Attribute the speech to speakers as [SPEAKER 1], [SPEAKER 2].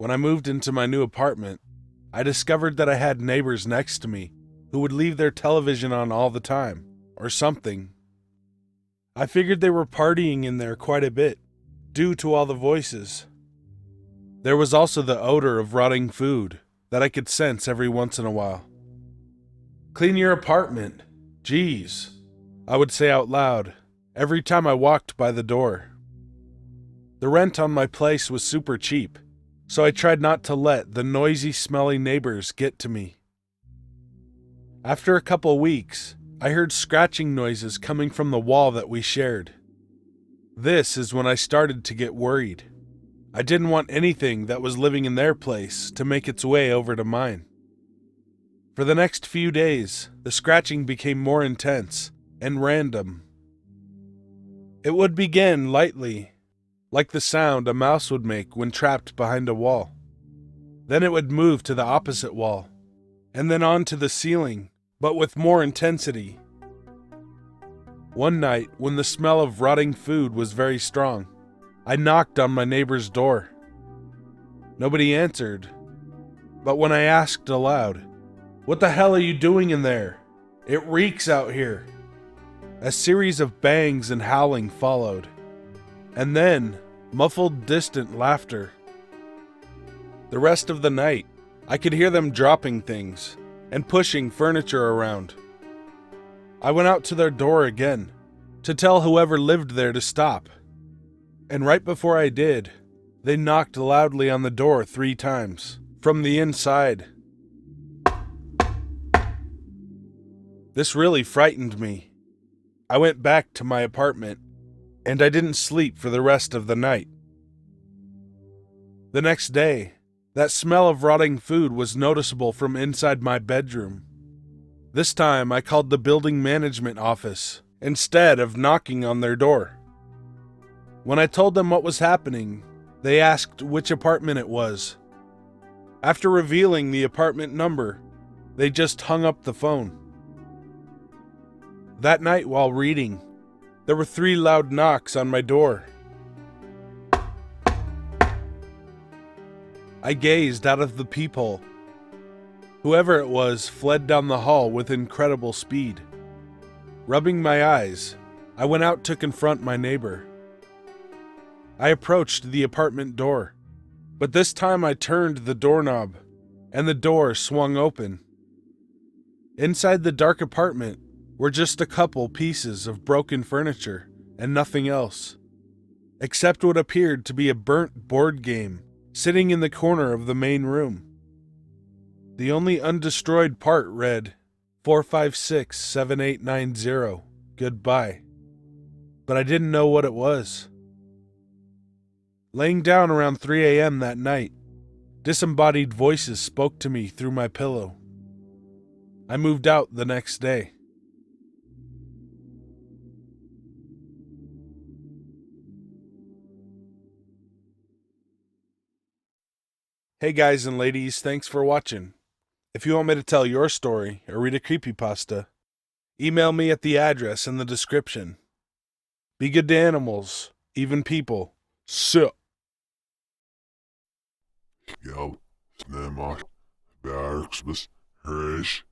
[SPEAKER 1] When I moved into my new apartment, I discovered that I had neighbors next to me who would leave their television on all the time, or something. I figured they were partying in there quite a bit, due to all the voices. There was also the odor of rotting food that I could sense every once in a while. "Clean your apartment. Geez," I would say out loud every time I walked by the door. The rent on my place was super cheap, so I tried not to let the noisy, smelly neighbors get to me. After a couple weeks, I heard scratching noises coming from the wall that we shared. This is when I started to get worried. I didn't want anything that was living in their place to make its way over to mine. For the next few days, the scratching became more intense and random. It would begin lightly, like the sound a mouse would make when trapped behind a wall. Then it would move to the opposite wall, and then on to the ceiling, but with more intensity. One night, when the smell of rotting food was very strong, I knocked on my neighbor's door. Nobody answered, but when I asked aloud, "What the hell are you doing in there? It reeks out here," a series of bangs and howling followed, and then muffled, distant laughter. The rest of the night, I could hear them dropping things and pushing furniture around. I went out to their door again to tell whoever lived there to stop. And right before I did, they knocked loudly on the door 3 times from the inside. This really frightened me. I went back to my apartment, and I didn't sleep for the rest of the night. The next day, that smell of rotting food was noticeable from inside my bedroom. This time, I called the building management office instead of knocking on their door. When I told them what was happening, they asked which apartment it was. After revealing the apartment number, they just hung up the phone. That night while reading, there were 3 loud knocks on my door. I gazed out of the peephole. Whoever it was fled down the hall with incredible speed. Rubbing my eyes, I went out to confront my neighbor. I approached the apartment door, but this time I turned the doorknob, and the door swung open. Inside the dark apartment were just a couple pieces of broken furniture and nothing else, except what appeared to be a burnt board game sitting in the corner of the main room. The only undestroyed part read, 4567890, goodbye, but I didn't know what it was. Laying down around 3 a.m. that night, disembodied voices spoke to me through my pillow. I moved out the next day. Hey guys and ladies, thanks for watching. If you want me to tell your story or read a creepypasta, email me at the address in the description. Be good to animals, even people. So.
[SPEAKER 2] Scout, Snema, Barksbus, Herish.